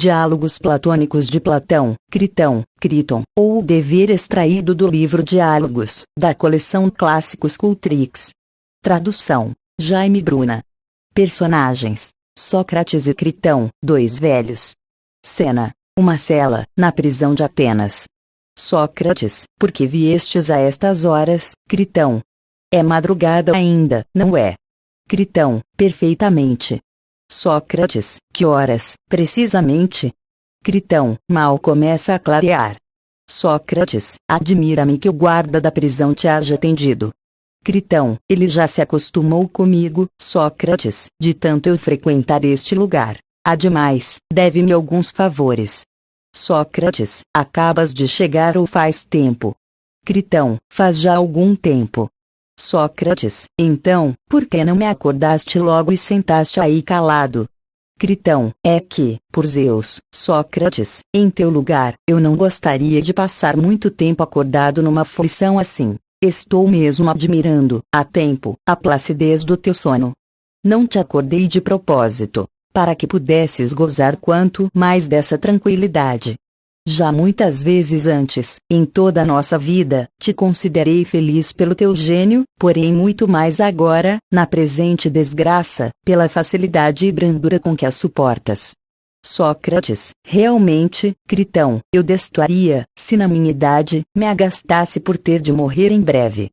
Diálogos Platônicos de Platão, Critão, Criton, ou o dever extraído do livro Diálogos, da coleção Clássicos Cultrix. Tradução: Jaime Bruna. Personagens: Sócrates e Critão, dois velhos. Cena: uma cela, na prisão de Atenas. Sócrates: por que viestes a estas horas, Critão? É madrugada ainda, não é? Critão: perfeitamente. Sócrates: que horas, precisamente? Critão: mal começa a clarear. Sócrates: admira-me que o guarda da prisão te haja atendido. Critão: ele já se acostumou comigo, Sócrates, de tanto eu frequentar este lugar. Ademais, deve-me alguns favores. Sócrates: acabas de chegar ou faz tempo? Critão: faz já algum tempo. Sócrates: então, por que não me acordaste logo e sentaste aí calado? Critão: é que, por Zeus, Sócrates, em teu lugar, eu não gostaria de passar muito tempo acordado numa aflição assim. Estou mesmo admirando, há tempo, a placidez do teu sono. Não te acordei de propósito, para que pudesses gozar quanto mais dessa tranquilidade. Já muitas vezes antes, em toda a nossa vida, te considerei feliz pelo teu gênio, porém muito mais agora, na presente desgraça, pela facilidade e brandura com que a suportas. Sócrates: realmente, Critão, eu destoaria, se na minha idade, me agastasse por ter de morrer em breve.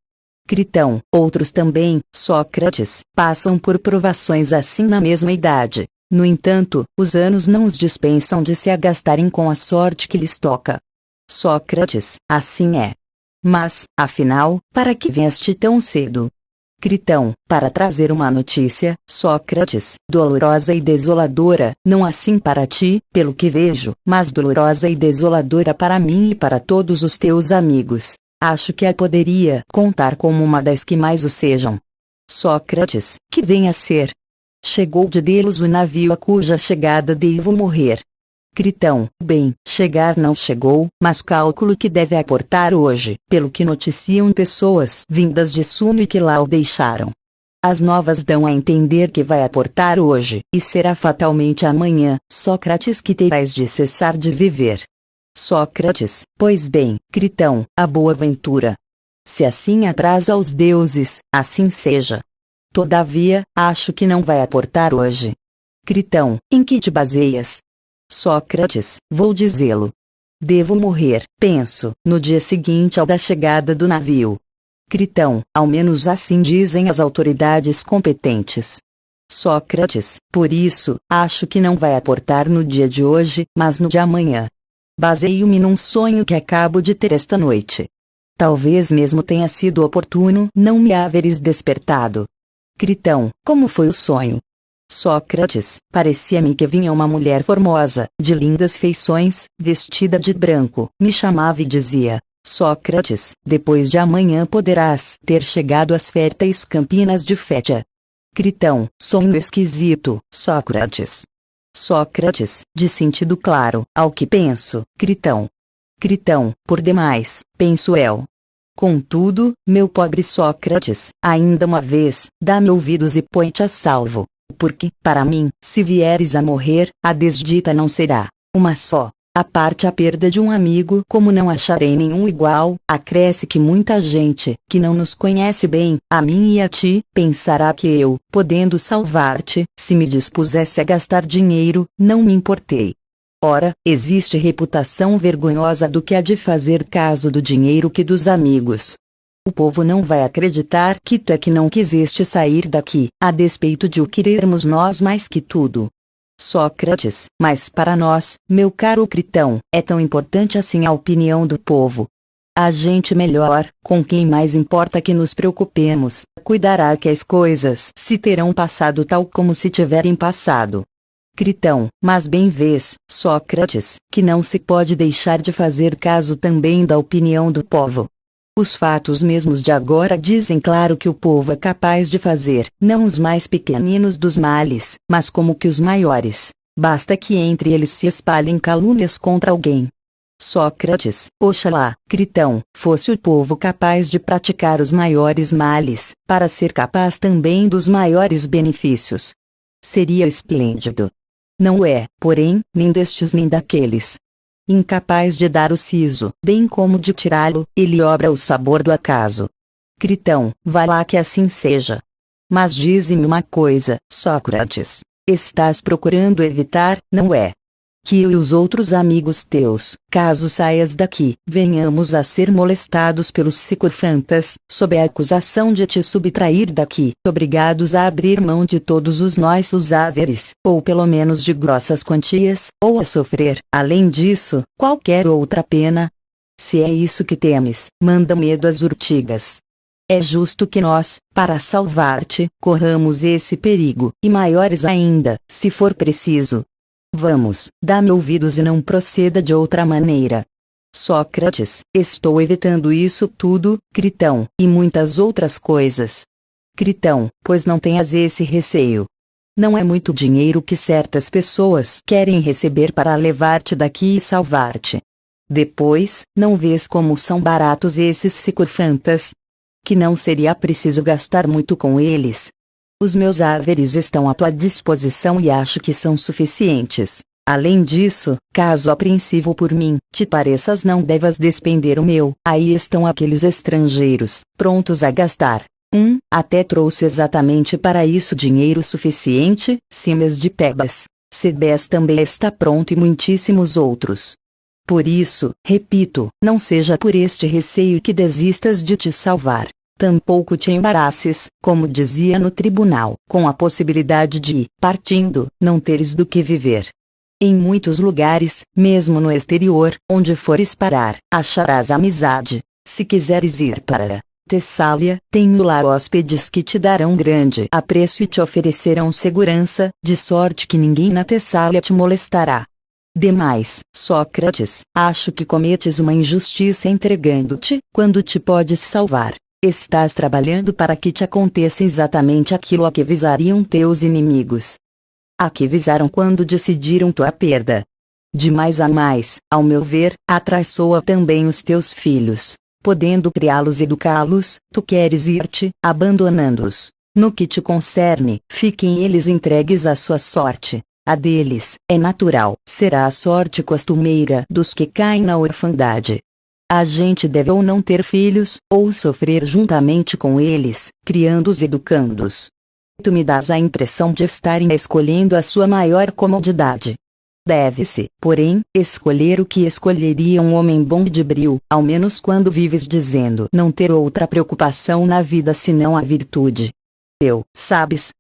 Critão: outros também, Sócrates, passam por provações assim na mesma idade. No entanto, os anos não os dispensam de se agastarem com a sorte que lhes toca. Sócrates: assim é. Mas, afinal, para que vieste tão cedo? Critão: para trazer uma notícia, Sócrates, dolorosa e desoladora, não assim para ti, pelo que vejo, mas dolorosa e desoladora para mim e para todos os teus amigos. Acho que a poderia contar como uma das que mais o sejam. Sócrates: que vem a ser? Chegou de Delos o navio a cuja chegada devo morrer. Critão: bem, chegar não chegou, mas calculo que deve aportar hoje, pelo que noticiam pessoas vindas de Suno e que lá o deixaram. As novas dão a entender que vai aportar hoje, e será fatalmente amanhã, Sócrates, que terás de cessar de viver. Sócrates: pois bem, Critão, a boa ventura. Se assim atrasa aos deuses, assim seja. Todavia, acho que não vai aportar hoje. Critão: em que te baseias? Sócrates: vou dizê-lo. Devo morrer, penso, no dia seguinte ao da chegada do navio. Critão: ao menos assim dizem as autoridades competentes. Sócrates: por isso, acho que não vai aportar no dia de hoje, mas no de amanhã. Baseio-me num sonho que acabo de ter esta noite. Talvez mesmo tenha sido oportuno não me haveres despertado. Critão: como foi o sonho? Sócrates: parecia-me que vinha uma mulher formosa, de lindas feições, vestida de branco, me chamava e dizia: Sócrates, depois de amanhã poderás ter chegado às férteis campinas de Fétia. Critão: sonho esquisito, Sócrates. Sócrates: de sentido claro, ao que penso, Critão. Critão: por demais, penso eu. Contudo, meu pobre Sócrates, ainda uma vez, dá-me ouvidos e põe-te a salvo. Porque, para mim, se vieres a morrer, a desdita não será uma só. A parte a perda de um amigo, como não acharei nenhum igual, acresce que muita gente, que não nos conhece bem, a mim e a ti, pensará que eu, podendo salvar-te, se me dispusesse a gastar dinheiro, não me importei. Ora, existe reputação vergonhosa do que há de fazer caso do dinheiro que dos amigos. O povo não vai acreditar que tu é que não quiseste sair daqui, a despeito de o querermos nós mais que tudo. Sócrates: mas para nós, meu caro Critão, é tão importante assim a opinião do povo. A gente melhor, com quem mais importa que nos preocupemos, cuidará que as coisas se terão passado tal como se tiverem passado. Critão: mas bem vês, Sócrates, que não se pode deixar de fazer caso também da opinião do povo. Os fatos mesmos de agora dizem claro que o povo é capaz de fazer, não os mais pequeninos dos males, mas como que os maiores. Basta que entre eles se espalhem calúnias contra alguém. Sócrates: oxalá, Critão, fosse o povo capaz de praticar os maiores males, para ser capaz também dos maiores benefícios. Seria esplêndido. Não é, porém, nem destes nem daqueles. Incapaz de dar o siso, bem como de tirá-lo, ele obra o sabor do acaso. Critão, vai lá que assim seja. Mas dize-me uma coisa, Sócrates. Estás procurando evitar, não é? Que eu e os outros amigos teus, caso saias daqui, venhamos a ser molestados pelos sicofantas, sob a acusação de te subtrair daqui, obrigados a abrir mão de todos os nossos haveres, ou pelo menos de grossas quantias, ou a sofrer, além disso, qualquer outra pena? Se é isso que temes, manda medo às urtigas. É justo que nós, para salvar-te, corramos esse perigo, e maiores ainda, se for preciso. Vamos, dá-me ouvidos e não proceda de outra maneira. Sócrates, estou evitando isso tudo, Critão, e muitas outras coisas. Critão, pois não tenhas esse receio. Não é muito dinheiro que certas pessoas querem receber para levar-te daqui e salvar-te. Depois, não vês como são baratos esses sicofantas? Que não seria preciso gastar muito com eles. Os meus haveres estão à tua disposição e acho que são suficientes. Além disso, caso apreensivo por mim, te pareças não devas despender o meu, aí estão aqueles estrangeiros, prontos a gastar. Até trouxe exatamente para isso dinheiro suficiente, Simas de Tebas. Cebés também está pronto e muitíssimos outros. Por isso, repito, não seja por este receio que desistas de te salvar. Tampouco te embaraçes, como dizia no tribunal, com a possibilidade de, partindo, não teres do que viver. Em muitos lugares, mesmo no exterior, onde fores parar, acharás amizade. Se quiseres ir para Tessália, tenho lá hóspedes que te darão grande apreço e te oferecerão segurança, de sorte que ninguém na Tessália te molestará. Demais, Sócrates, acho que cometes uma injustiça entregando-te, quando te podes salvar. Estás trabalhando para que te aconteça exatamente aquilo a que visariam teus inimigos. A que visaram quando decidiram tua perda. De mais a mais, ao meu ver, atraiçoa também os teus filhos. Podendo criá-los e educá-los, tu queres ir-te, abandonando-os. No que te concerne, fiquem eles entregues à sua sorte. A deles, é natural, será a sorte costumeira dos que caem na orfandade. A gente deve ou não ter filhos, ou sofrer juntamente com eles, criando-os e educando-os. Tu me dás a impressão de estarem escolhendo a sua maior comodidade. Deve-se, porém, escolher o que escolheria um homem bom de bril, ao menos quando vives dizendo não ter outra preocupação na vida senão a virtude. Eu, sabes,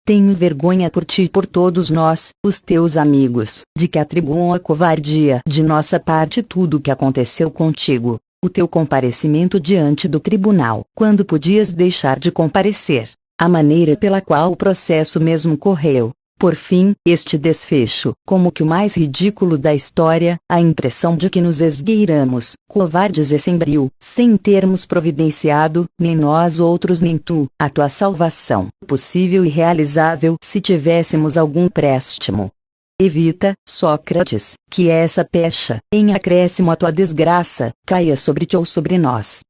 tenho vergonha por ti e por todos nós, os teus amigos, de que atribuam a covardia de nossa parte tudo o que aconteceu contigo, o teu comparecimento diante do tribunal, quando podias deixar de comparecer, a maneira pela qual o processo mesmo correu. Por fim, este desfecho, como que o mais ridículo da história, a impressão de que nos esgueiramos, covardes e sem brio, sem termos providenciado, nem nós outros nem tu, a tua salvação, possível e realizável se tivéssemos algum préstimo. Evita, Sócrates, que essa pecha, em acréscimo à tua desgraça, caia sobre ti ou sobre nós.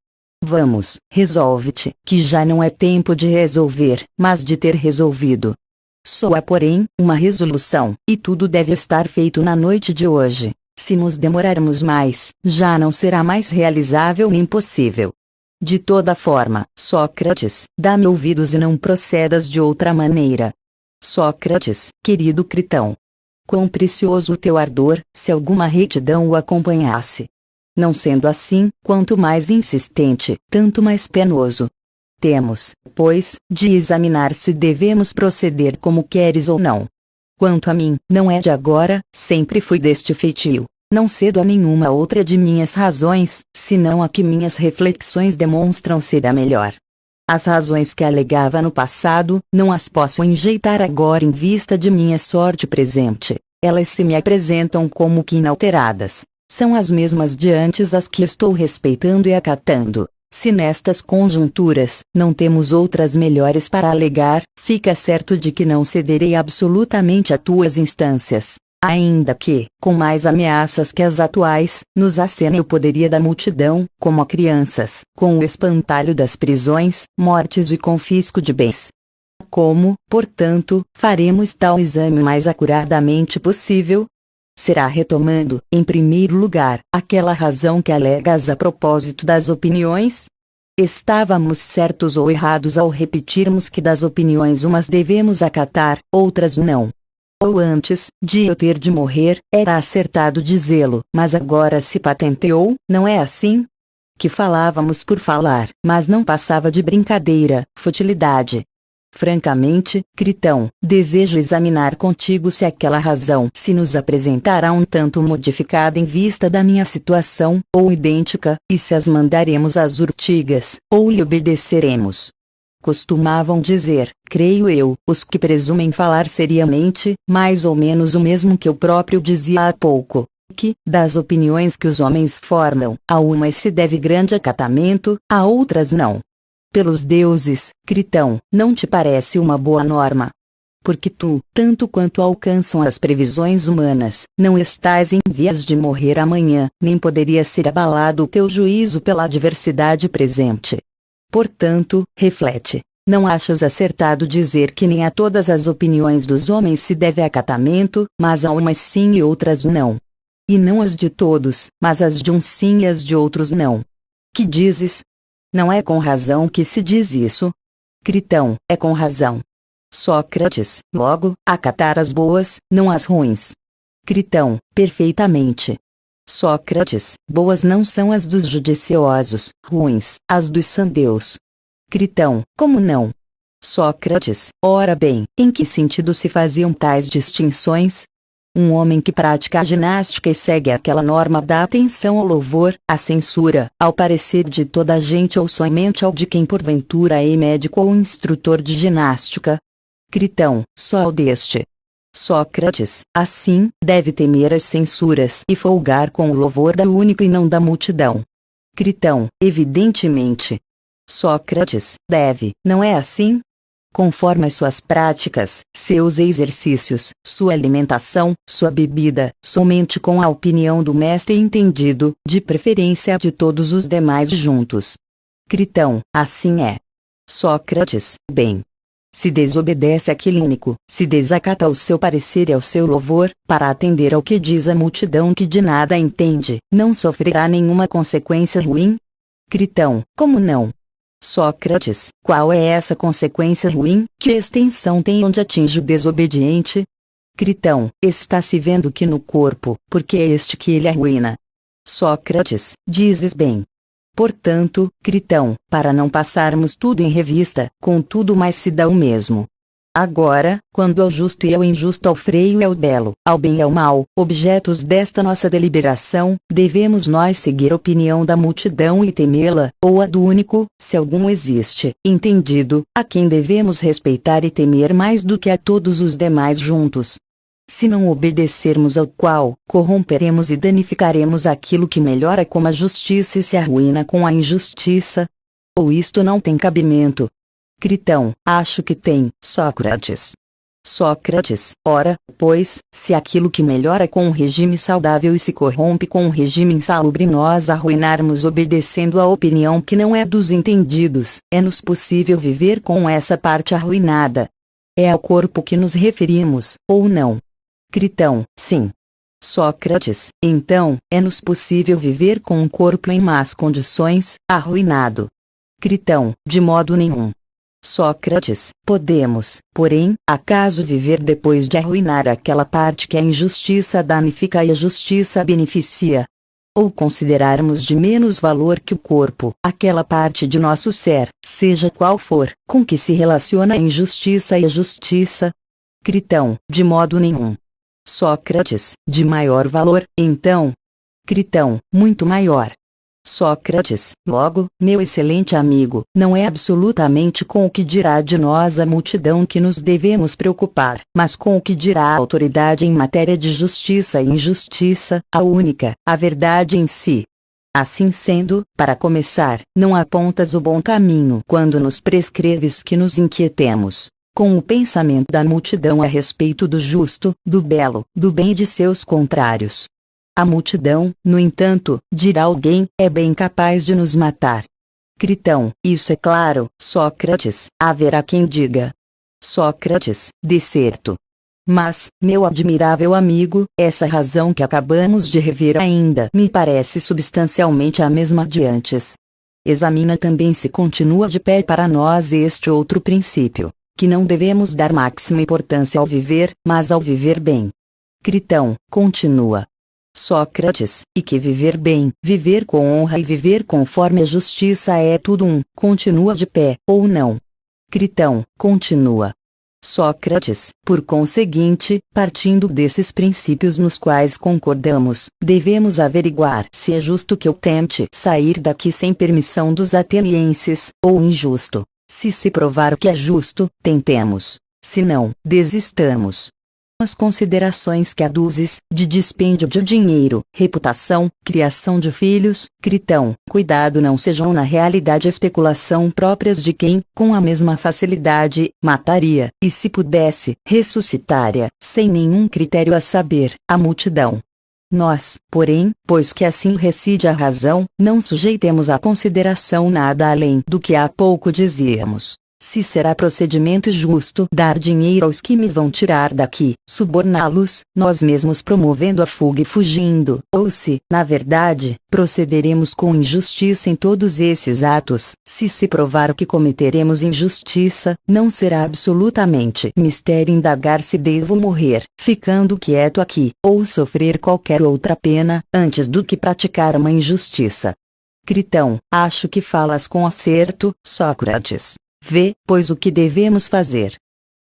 Vamos, resolve-te, que já não é tempo de resolver, mas de ter resolvido. Soa, porém, uma resolução, e tudo deve estar feito na noite de hoje. Se nos demorarmos mais, já não será mais realizável nem possível. De toda forma, Sócrates, dá-me ouvidos e não procedas de outra maneira. Sócrates, querido Critão. Quão precioso o teu ardor, se alguma retidão o acompanhasse. Não sendo assim, quanto mais insistente, tanto mais penoso. Temos, pois, de examinar se devemos proceder como queres ou não. Quanto a mim, não é de agora, sempre fui deste feitio. Não cedo a nenhuma outra de minhas razões, senão a que minhas reflexões demonstram ser a melhor. As razões que alegava no passado, não as posso enjeitar agora em vista de minha sorte presente. Elas se me apresentam como que inalteradas. São as mesmas de antes as que estou respeitando e acatando. Se nestas conjunturas, não temos outras melhores para alegar, fica certo de que não cederei absolutamente a tuas instâncias. Ainda que, com mais ameaças que as atuais, nos acene o poderia da multidão, como a crianças, com o espantalho das prisões, mortes e confisco de bens. Como, portanto, faremos tal exame o mais acuradamente possível? Será retomando, em primeiro lugar, aquela razão que alegas a propósito das opiniões? Estávamos certos ou errados ao repetirmos que das opiniões umas devemos acatar, outras não? Ou antes, de eu ter de morrer, era acertado dizê-lo, mas agora se patenteou, não é assim? Que falávamos por falar, mas não passava de brincadeira, futilidade. Francamente, Critão, desejo examinar contigo se aquela razão se nos apresentará um tanto modificada em vista da minha situação, ou idêntica, e se as mandaremos às urtigas, ou lhe obedeceremos. Costumavam dizer, creio eu, os que presumem falar seriamente, mais ou menos o mesmo que eu próprio dizia há pouco, que, das opiniões que os homens formam, a umas se deve grande acatamento, a outras não. Pelos deuses, Critão, não te parece uma boa norma? Porque tu, tanto quanto alcançam as previsões humanas, não estás em vias de morrer amanhã, nem poderia ser abalado o teu juízo pela adversidade presente. Portanto, reflete. Não achas acertado dizer que nem a todas as opiniões dos homens se deve acatamento, mas a umas sim e outras não? E não as de todos, mas as de uns sim e as de outros não. Que dizes? Não é com razão que se diz isso? Critão, é com razão. Sócrates, logo, acatar as boas, não as ruins. Critão, perfeitamente. Sócrates, boas não são as dos judiciosos, ruins, as dos sandeus. Critão, como não? Sócrates, ora bem, em que sentido se faziam tais distinções? Um homem que pratica a ginástica e segue aquela norma dá atenção ao louvor, à censura, ao parecer de toda a gente ou somente ao de quem porventura é médico ou instrutor de ginástica? Critão, só ao deste. Sócrates, assim, deve temer as censuras e folgar com o louvor da único e não da multidão. Critão, evidentemente. Sócrates, deve, não é assim? Conforme as suas práticas, seus exercícios, sua alimentação, sua bebida, somente com a opinião do mestre entendido, de preferência de todos os demais juntos. Critão, assim é. Sócrates, bem. Se desobedece àquele único, se desacata ao seu parecer e ao seu louvor, para atender ao que diz a multidão que de nada entende, não sofrerá nenhuma consequência ruim? Critão, como não? Sócrates, qual é essa consequência ruim? Que extensão tem onde atinge o desobediente? Critão, está-se vendo que no corpo, porque é este que ele arruína. Sócrates, dizes bem. Portanto, Critão, para não passarmos tudo em revista, contudo mais se dá o mesmo. Agora, quando ao justo e ao injusto, ao freio e ao belo, ao bem e ao mal, objetos desta nossa deliberação, devemos nós seguir a opinião da multidão e temê-la, ou a do único, se algum existe, entendido, a quem devemos respeitar e temer mais do que a todos os demais juntos? Se não obedecermos ao qual, corromperemos e danificaremos aquilo que melhora com a justiça e se arruína com a injustiça? Ou isto não tem cabimento? Critão, acho que tem, Sócrates. Sócrates, ora, pois, se aquilo que melhora com um regime saudável e se corrompe com um regime insalubre nós arruinarmos obedecendo à opinião que não é dos entendidos, é-nos possível viver com essa parte arruinada? É ao corpo que nos referimos, ou não? Critão, sim. Sócrates, então, é-nos possível viver com um corpo em más condições, arruinado? Critão, de modo nenhum. Sócrates, podemos, porém, acaso viver depois de arruinar aquela parte que a injustiça danifica e a justiça beneficia? Ou considerarmos de menos valor que o corpo, aquela parte de nosso ser, seja qual for, com que se relaciona a injustiça e a justiça? Critão, de modo nenhum. Sócrates, de maior valor, então? Critão, muito maior. Sócrates, logo, meu excelente amigo, não é absolutamente com o que dirá de nós a multidão que nos devemos preocupar, mas com o que dirá a autoridade em matéria de justiça e injustiça, a única, a verdade em si. Assim sendo, para começar, não apontas o bom caminho quando nos prescreves que nos inquietemos com o pensamento da multidão a respeito do justo, do belo, do bem de seus contrários. A multidão, no entanto, dirá alguém, é bem capaz de nos matar. Critão, isso é claro, Sócrates, haverá quem diga. Sócrates, de certo. Mas, meu admirável amigo, essa razão que acabamos de rever ainda me parece substancialmente a mesma de antes. Examina também se continua de pé para nós este outro princípio, que não devemos dar máxima importância ao viver, mas ao viver bem. Critão, continua. Sócrates, e que viver bem, viver com honra e viver conforme a justiça é tudo um, continua de pé, ou não? Critão, continua. Sócrates, por conseguinte, partindo desses princípios nos quais concordamos, devemos averiguar se é justo que eu tente sair daqui sem permissão dos atenienses, ou injusto. Se provar que é justo, tentemos. Se não, desistamos. As considerações que aduzes, de dispêndio de dinheiro, reputação, criação de filhos, Critão, cuidado não sejam na realidade especulação próprias de quem, com a mesma facilidade, mataria, e se pudesse, ressuscitaria, sem nenhum critério a saber, a multidão. Nós, porém, pois que assim reside a razão, não sujeitemos à consideração nada além do que há pouco dizíamos. Se será procedimento justo dar dinheiro aos que me vão tirar daqui, suborná-los, nós mesmos promovendo a fuga e fugindo, ou se, na verdade, procederemos com injustiça em todos esses atos, se provar que cometeremos injustiça, não será absolutamente mistério indagar se devo morrer, ficando quieto aqui, ou sofrer qualquer outra pena, antes do que praticar uma injustiça. Critão, acho que falas com acerto, Sócrates. Vê, pois o que devemos fazer.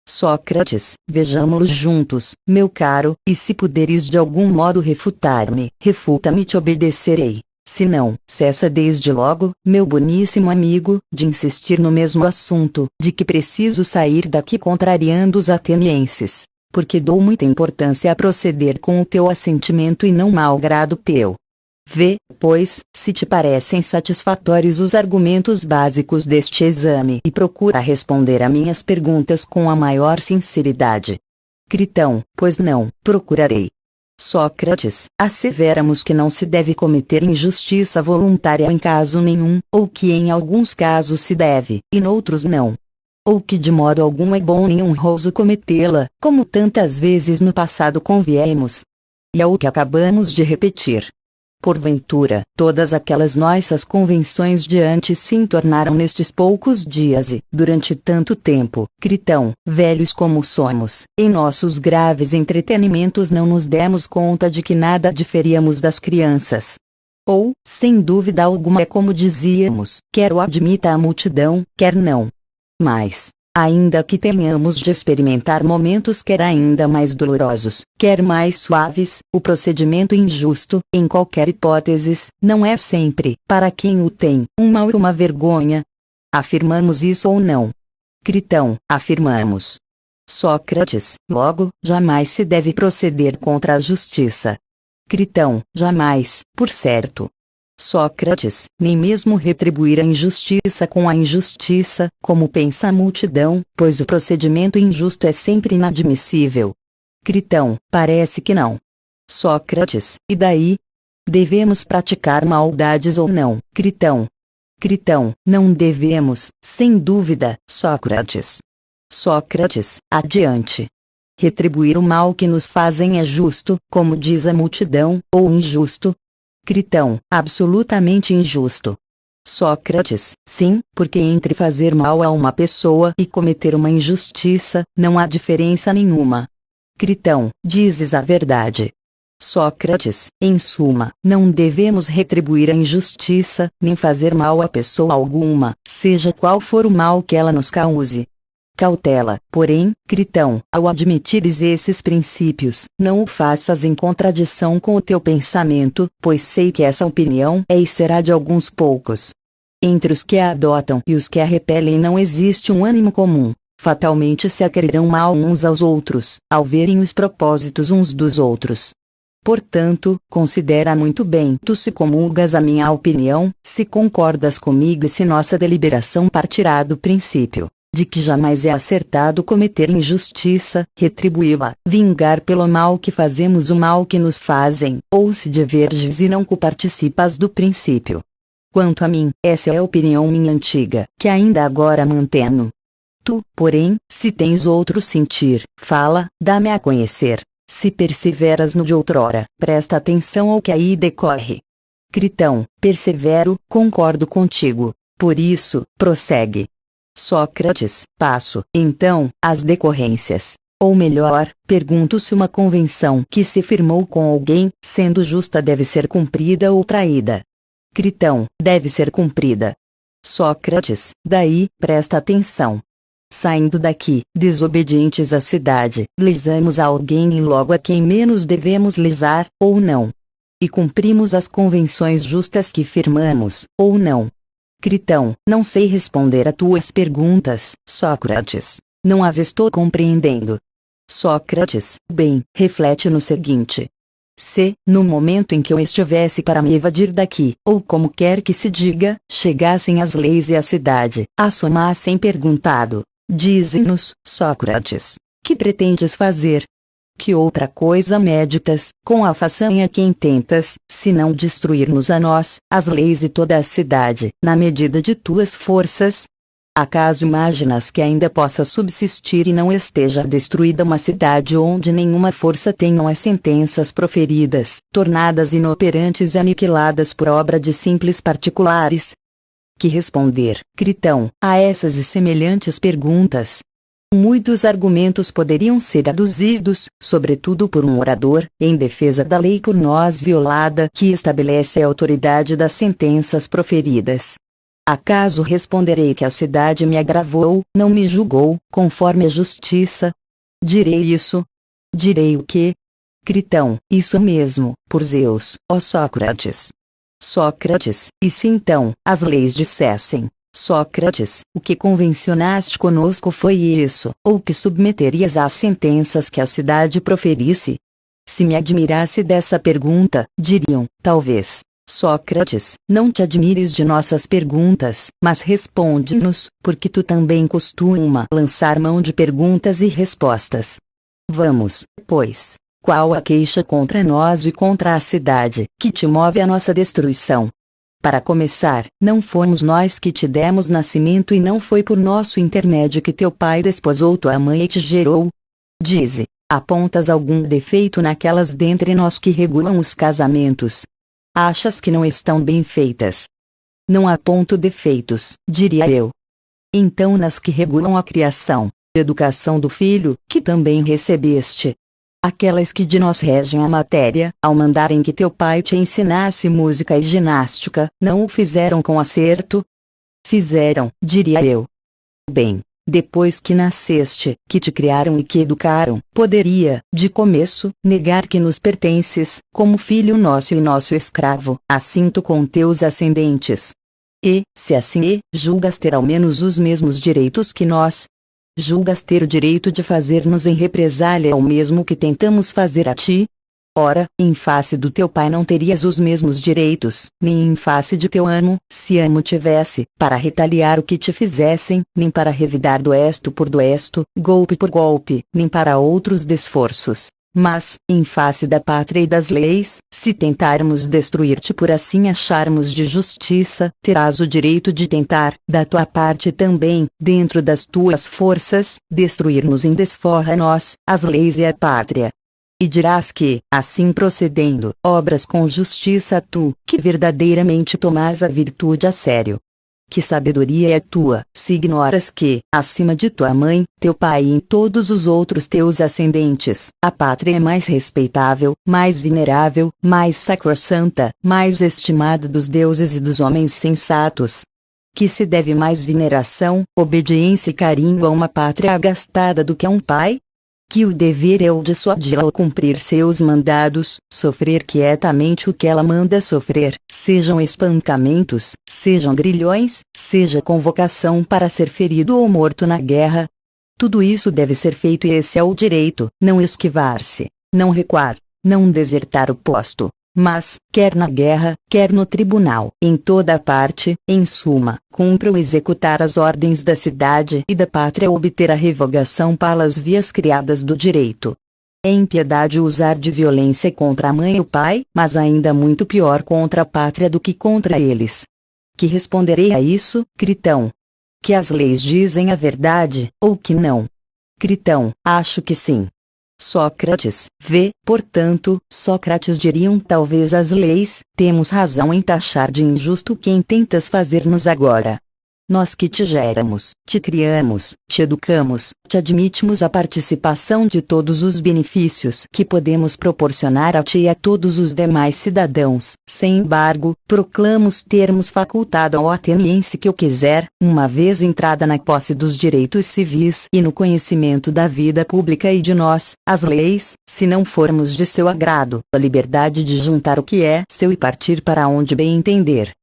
Sócrates, vejamo-lo juntos, meu caro, e se puderes de algum modo refutar-me, refuta-me e te obedecerei. Se não, cessa desde logo, meu boníssimo amigo, de insistir no mesmo assunto, de que preciso sair daqui contrariando os atenienses, porque dou muita importância a proceder com o teu assentimento e não mau grado teu. Vê, pois, se te parecem satisfatórios os argumentos básicos deste exame e procura responder a minhas perguntas com a maior sinceridade. Critão, pois não, procurarei. Sócrates, asseveramos que não se deve cometer injustiça voluntária em caso nenhum, ou que em alguns casos se deve, e noutros não. Ou que de modo algum é bom nem honroso cometê-la, como tantas vezes no passado conviemos. E é o que acabamos de repetir. Porventura, todas aquelas nossas convenções de antes se entornaram nestes poucos dias e, durante tanto tempo, Critão, velhos como somos, em nossos graves entretenimentos não nos demos conta de que nada diferíamos das crianças. Ou, sem dúvida alguma é como dizíamos, quer o admita a multidão, quer não. Mas, ainda que tenhamos de experimentar momentos quer ainda mais dolorosos, quer mais suaves, o procedimento injusto, em qualquer hipótese, não é sempre, para quem o tem, um mal e uma vergonha. Afirmamos isso ou não? Critão, afirmamos. Sócrates, logo, jamais se deve proceder contra a justiça. Critão, jamais, por certo. Sócrates, nem mesmo retribuir a injustiça com a injustiça, como pensa a multidão, pois o procedimento injusto é sempre inadmissível. Critão, parece que não. Sócrates, e daí? Devemos praticar maldades ou não? Critão. Critão, não devemos, sem dúvida, Sócrates. Sócrates, adiante. Retribuir o mal que nos fazem é justo, como diz a multidão, ou injusto? Critão, absolutamente injusto. Sócrates, sim, porque entre fazer mal a uma pessoa e cometer uma injustiça, não há diferença nenhuma. Critão, dizes a verdade. Sócrates, em suma, não devemos retribuir a injustiça, nem fazer mal a pessoa alguma, seja qual for o mal que ela nos cause. Cautela, porém, Critão, ao admitires esses princípios, não o faças em contradição com o teu pensamento, pois sei que essa opinião é e será de alguns poucos. Entre os que a adotam e os que a repelem não existe um ânimo comum, fatalmente se aquerirão mal uns aos outros, ao verem os propósitos uns dos outros. Portanto, considera muito bem tu se comulgas a minha opinião, se concordas comigo e se nossa deliberação partirá do princípio de que jamais é acertado cometer injustiça, retribuí-la, vingar pelo mal que fazemos o mal que nos fazem, ou se diverges e não coparticipas do princípio. Quanto a mim, essa é a opinião minha antiga, que ainda agora manteno. Tu, porém, se tens outro sentir, fala, dá-me a conhecer. Se perseveras no de outrora, presta atenção ao que aí decorre. Critão, persevero, concordo contigo. Por isso, prossegue. Sócrates, passo, então, às decorrências. Ou melhor, pergunto se uma convenção que se firmou com alguém, sendo justa, deve ser cumprida ou traída. Critão, deve ser cumprida. Sócrates, daí, presta atenção. Saindo daqui, desobedientes à cidade, lisamos a alguém e logo a quem menos devemos lisar, ou não. E cumprimos as convenções justas que firmamos, ou não. Critão, não sei responder a tuas perguntas, Sócrates. Não as estou compreendendo. Sócrates, bem, reflete no seguinte. Se, no momento em que eu estivesse para me evadir daqui, ou como quer que se diga, chegassem as leis e a cidade, assomassem perguntado, dize-nos, Sócrates, que pretendes fazer? Que outra coisa meditas, com a façanha que intentas, se não destruir-nos a nós, as leis e toda a cidade, na medida de tuas forças? Acaso imaginas que ainda possa subsistir e não esteja destruída uma cidade onde nenhuma força tenham as sentenças proferidas, tornadas inoperantes e aniquiladas por obra de simples particulares? Que responder, Critão, a essas e semelhantes perguntas? Muitos argumentos poderiam ser aduzidos, sobretudo por um orador, em defesa da lei por nós violada que estabelece a autoridade das sentenças proferidas. Acaso responderei que a cidade me agravou, não me julgou, conforme a justiça? Direi isso? Direi o quê? Critão, isso mesmo, por Zeus, ó Sócrates. Sócrates, e se então, as leis dissessem, Sócrates, o que convencionaste conosco foi isso, ou que submeterias às sentenças que a cidade proferisse? Se me admirasse dessa pergunta, diriam, talvez, Sócrates, não te admires de nossas perguntas, mas responde-nos, porque tu também costuma lançar mão de perguntas e respostas. Vamos, pois, qual a queixa contra nós e contra a cidade, que te move à nossa destruição? Para começar, não fomos nós que te demos nascimento e não foi por nosso intermédio que teu pai desposou tua mãe e te gerou. Dize, apontas algum defeito naquelas dentre nós que regulam os casamentos? Achas que não estão bem feitas? Não aponto defeitos, diria eu. Então nas que regulam a criação, educação do filho, que também recebeste. Aquelas que de nós regem a matéria, ao mandarem que teu pai te ensinasse música e ginástica, não o fizeram com acerto? Fizeram, diria eu. Bem, depois que nasceste, que te criaram e que educaram, poderia, de começo, negar que nos pertences, como filho nosso e nosso escravo, assinto com teus ascendentes. E, se assim é, julgas ter ao menos os mesmos direitos que nós? Julgas ter o direito de fazer-nos em represália ao mesmo que tentamos fazer a ti? Ora, em face do teu pai não terias os mesmos direitos, nem em face de teu amo, se amo tivesse, para retaliar o que te fizessem, nem para revidar doesto por doesto, golpe por golpe, nem para outros desforços. Mas, em face da pátria e das leis, se tentarmos destruir-te por assim acharmos de justiça, terás o direito de tentar, da tua parte também, dentro das tuas forças, destruir-nos em desforra a nós, as leis e a pátria. E dirás que, assim procedendo, obras com justiça tu, que verdadeiramente tomas a virtude a sério. Que sabedoria é tua, se ignoras que, acima de tua mãe, teu pai e em todos os outros teus ascendentes, a pátria é mais respeitável, mais venerável, mais sacrossanta, mais estimada dos deuses e dos homens sensatos. Que se deve mais veneração, obediência e carinho a uma pátria agastada do que a um pai? Que o dever é o dissuadi-la ao cumprir seus mandados, sofrer quietamente o que ela manda sofrer, sejam espancamentos, sejam grilhões, seja convocação para ser ferido ou morto na guerra. Tudo isso deve ser feito e esse é o direito, não esquivar-se, não recuar, não desertar o posto. Mas, quer na guerra, quer no tribunal, em toda parte, em suma, cumpre ou executar as ordens da cidade e da pátria ou obter a revogação pelas vias criadas do direito. É impiedade usar de violência contra a mãe e o pai, mas ainda muito pior contra a pátria do que contra eles. Que responderei a isso, Critão? que as leis dizem a verdade, ou que não? Critão: acho que sim. Sócrates: vê, portanto, Sócrates diriam talvez as leis, temos razão em taxar de injusto o que intentas fazer-nos agora. Nós que te geramos, te criamos, te educamos, te admitimos a participação de todos os benefícios que podemos proporcionar a ti e a todos os demais cidadãos, sem embargo, proclamos termos facultado ao ateniense que o quiser, uma vez entrada na posse dos direitos civis e no conhecimento da vida pública e de nós, as leis, se não formos de seu agrado, a liberdade de juntar o que é seu e partir para onde bem entender.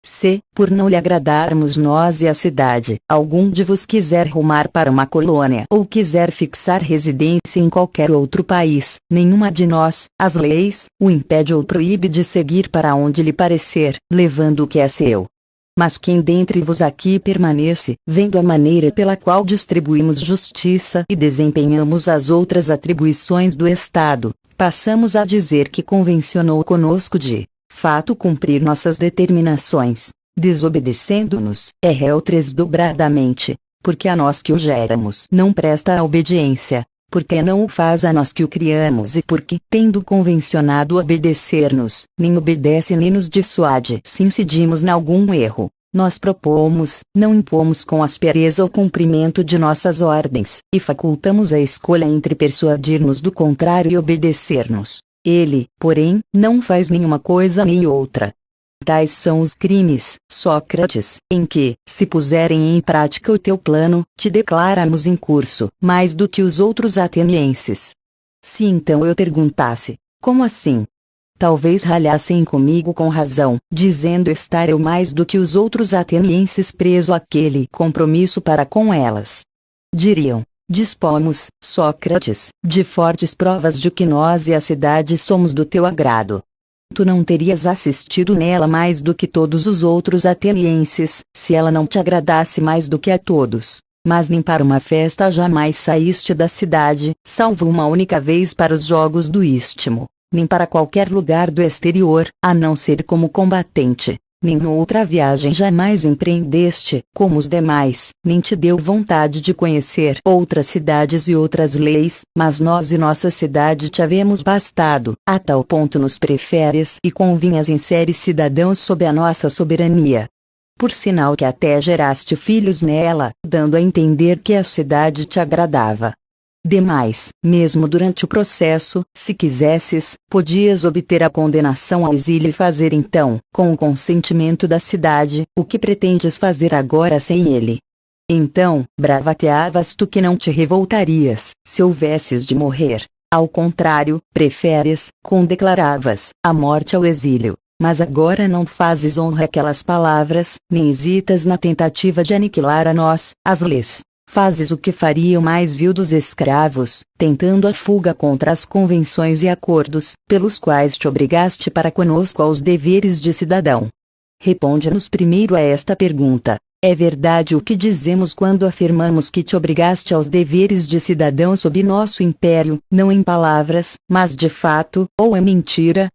Se, por não lhe agradarmos nós e a cidade, algum de vos quiser rumar para uma colônia ou quiser fixar residência em qualquer outro país, nenhuma de nós, as leis, o impede ou proíbe de seguir para onde lhe parecer, levando o que é seu. Mas quem dentre vos aqui permanece, vendo a maneira pela qual distribuímos justiça e desempenhamos as outras atribuições do Estado, passamos a dizer que convencionou conosco de fato cumprir nossas determinações, desobedecendo-nos, é réu tresdobradamente, porque a nós que o geramos não presta a obediência, porque não o faz a nós que o criamos e porque, tendo convencionado obedecer-nos, nem obedece nem nos dissuade se incidimos em algum erro. Nós propomos, não impomos com aspereza o cumprimento de nossas ordens, e facultamos a escolha entre persuadir-nos do contrário e obedecer-nos. Ele, porém, não faz nenhuma coisa nem outra. Tais são os crimes, Sócrates, em que, se puserem em prática o teu plano, te declaramos em curso, mais do que os outros atenienses. Se então eu perguntasse, como assim? Talvez ralhassem comigo com razão, dizendo estar eu mais do que os outros atenienses preso àquele compromisso para com elas. Diriam: dispomos, Sócrates, de fortes provas de que nós e a cidade somos do teu agrado. Tu não terias assistido nela mais do que todos os outros atenienses, se ela não te agradasse mais do que a todos. Mas nem para uma festa jamais saíste da cidade, salvo uma única vez para os jogos do Istmo, nem para qualquer lugar do exterior, a não ser como combatente. Nem outra viagem jamais empreendeste, como os demais, nem te deu vontade de conhecer outras cidades e outras leis, mas nós e nossa cidade te havemos bastado, a tal ponto nos preferes e convinhas em seres cidadãos sob a nossa soberania. Por sinal que até geraste filhos nela, dando a entender que a cidade te agradava. Demais, mesmo durante o processo, se quisesses, podias obter a condenação ao exílio e fazer então, com o consentimento da cidade, o que pretendes fazer agora sem ele. Então, bravateavas tu que não te revoltarias, se houvesses de morrer. Ao contrário, preferes, condeclaravas, a morte ao exílio. Mas agora não fazes honra àquelas palavras, nem hesitas na tentativa de aniquilar a nós, as leis. Fazes o que faria o mais vil dos escravos, tentando a fuga contra as convenções e acordos, pelos quais te obrigaste para conosco aos deveres de cidadão. Responde-nos primeiro a esta pergunta: é verdade o que dizemos quando afirmamos que te obrigaste aos deveres de cidadão sob nosso império, não em palavras, mas de fato, ou é mentira?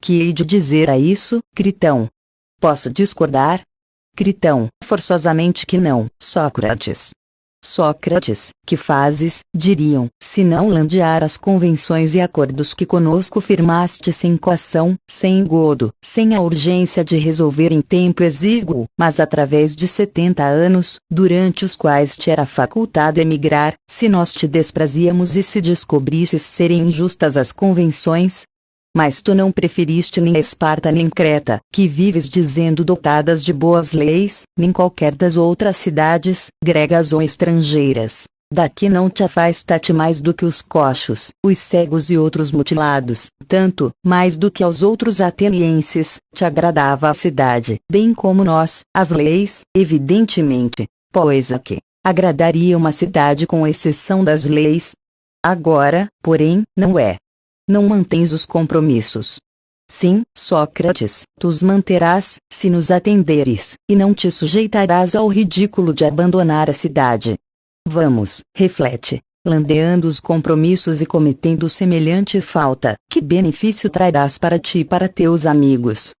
Que hei de dizer a isso, Critão? Posso discordar? Critão: forçosamente que não, Sócrates. Sócrates, que fazes, diriam, se não landear as convenções e acordos que conosco firmaste sem coação, sem engodo, sem a urgência de resolver em tempo exíguo, mas através de 70 anos, durante os quais te era facultado emigrar, se nós te desprazíamos e se descobrisses serem injustas as convenções? Mas tu não preferiste nem Esparta nem Creta, que vives dizendo dotadas de boas leis, nem qualquer das outras cidades, gregas ou estrangeiras. Daqui não te afastaste mais do que os coxos, os cegos e outros mutilados, tanto, mais do que aos outros atenienses, te agradava a cidade, bem como nós, as leis, evidentemente, pois a que agradaria uma cidade com exceção das leis? Agora, porém, não é. Não mantens os compromissos. Sim, Sócrates, tu os manterás, se nos atenderes, e não te sujeitarás ao ridículo de abandonar a cidade. Vamos, reflete, landeando os compromissos e cometendo semelhante falta, que benefício trarás para ti e para teus amigos?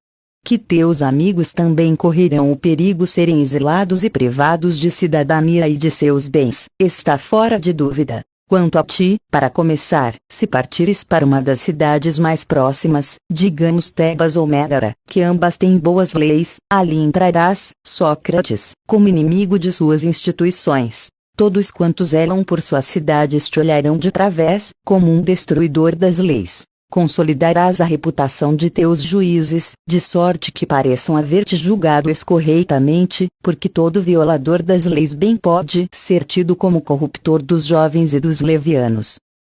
que teus amigos também correrão o perigo serem exilados e privados de cidadania e de seus bens, está fora de dúvida. Quanto a ti, para começar, se partires para uma das cidades mais próximas, digamos Tebas ou Megara, que ambas têm boas leis, ali entrarás, Sócrates, como inimigo de suas instituições. Todos quantos zelam por suas cidades te olharão de través, como um destruidor das leis. Consolidarás a reputação de teus juízes, de sorte que pareçam haver-te julgado escorreitamente, porque todo violador das leis bem pode ser tido como corruptor dos jovens e dos levianos.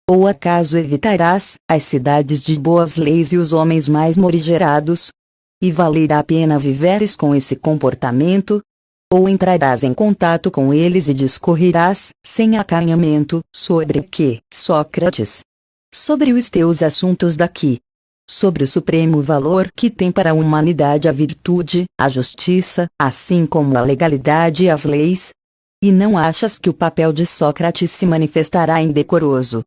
Ou acaso evitarás as cidades de boas leis e os homens mais morigerados? E valerá a pena viveres com esse comportamento? Ou entrarás em contato com eles e discorrerás, sem acanhamento, sobre o que, Sócrates? Sobre os teus assuntos daqui. Sobre o supremo valor que tem para a humanidade a virtude, a justiça, assim como a legalidade e as leis? E não achas que o papel de Sócrates se manifestará indecoroso?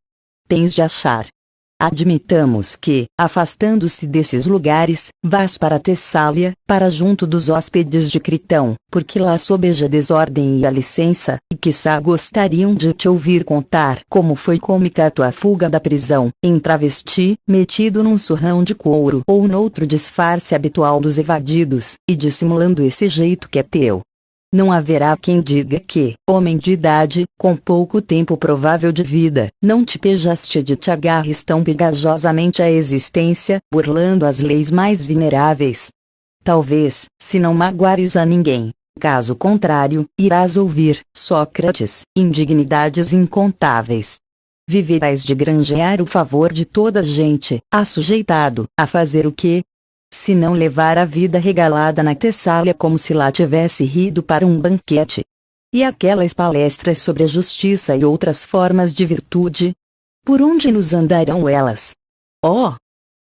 Tens de achar. Admitamos que, afastando-se desses lugares, vás para Tessália, para junto dos hóspedes de Critão, porque lá sobeja a desordem e a licença, e quiçá gostariam de te ouvir contar como foi cômica a tua fuga da prisão, em travesti, metido num surrão de couro ou noutro disfarce habitual dos evadidos, e dissimulando esse jeito que é teu. Não haverá quem diga que, homem de idade, com pouco tempo provável de vida, não te pejaste de te agarres tão pegajosamente à existência, burlando as leis mais veneráveis. Talvez, se não magoares a ninguém, caso contrário, irás ouvir, Sócrates, indignidades incontáveis. Viverás de granjear o favor de toda a gente, assujeitado a fazer o que? Se não levar a vida regalada na Tessália como se lá tivesse rido para um banquete. E aquelas palestras sobre a justiça e outras formas de virtude? Por onde nos andarão elas? Oh!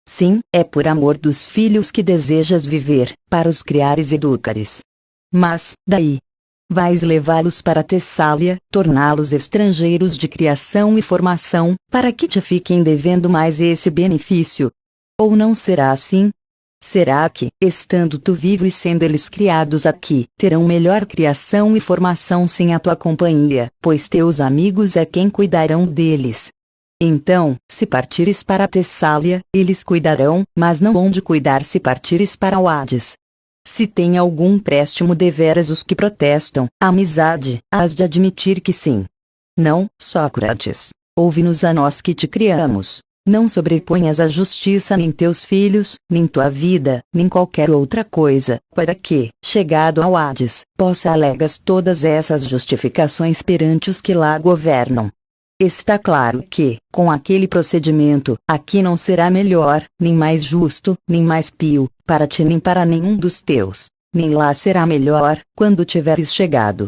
Sim, é por amor dos filhos que desejas viver, para os criares e educares. Mas, daí? Vais levá-los para Tessália, torná-los estrangeiros de criação e formação, para que te fiquem devendo mais esse benefício? Ou não será assim? Será que, estando tu vivo e sendo eles criados aqui, terão melhor criação e formação sem a tua companhia, pois teus amigos é quem cuidarão deles? Então, se partires para Tessália, eles cuidarão, mas não hão de cuidar se partires para o Hades. Se tem algum préstimo deveras os que protestam, a amizade, has de admitir que sim. Não, Sócrates. Ouve-nos a nós que te criamos. Não sobreponhas a justiça nem teus filhos, nem tua vida, nem qualquer outra coisa, para que, chegado ao Hades, possa alegas todas essas justificações perante os que lá governam. Está claro que, com aquele procedimento, aqui não será melhor, nem mais justo, nem mais pio, para ti nem para nenhum dos teus, nem lá será melhor, quando tiveres chegado.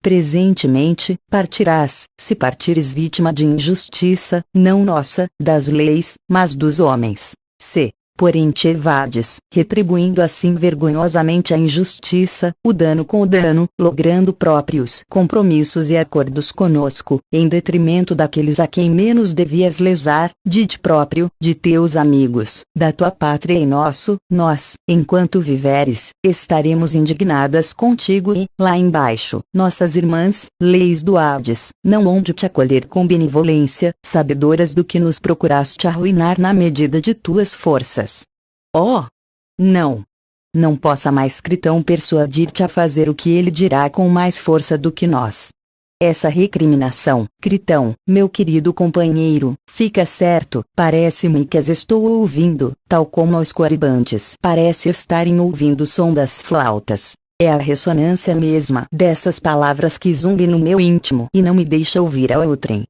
Presentemente, partirás, se partires vítima de injustiça, não nossa, das leis, mas dos homens. Se, porém te evades, retribuindo assim vergonhosamente a injustiça, o dano com o dano, logrando próprios compromissos e acordos conosco, em detrimento daqueles a quem menos devias lesar, de ti próprio, de teus amigos, da tua pátria e nosso, nós, enquanto viveres, estaremos indignadas contigo e, lá embaixo, nossas irmãs, leis do Hades, não hão de te acolher com benevolência, sabedoras do que nos procuraste arruinar na medida de tuas forças. Oh! Não! Não possa mais Critão persuadir-te a fazer o que ele dirá com mais força do que nós. Essa recriminação, Critão, meu querido companheiro, fica certo, parece-me que as estou ouvindo, tal como aos coaribantes parece estarem ouvindo o som das flautas. É a ressonância mesma dessas palavras que zumbi no meu íntimo e não me deixa ouvir a outrem.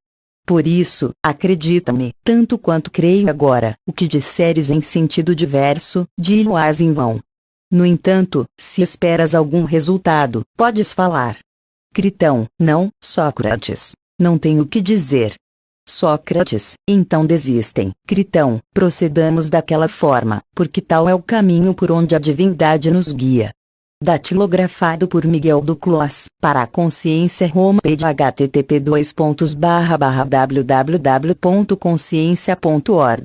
Por isso, acredita-me, tanto quanto creio agora, o que disseres em sentido diverso, di-lo-ás em vão. No entanto, se esperas algum resultado, podes falar. Critão, não, Sócrates. Não tenho o que dizer. Sócrates, então desistem. Critão, procedamos daquela forma, porque tal é o caminho por onde a divindade nos guia. Datilografado por Miguel Duclos, para a Consciência Homepage http://www.consciencia.org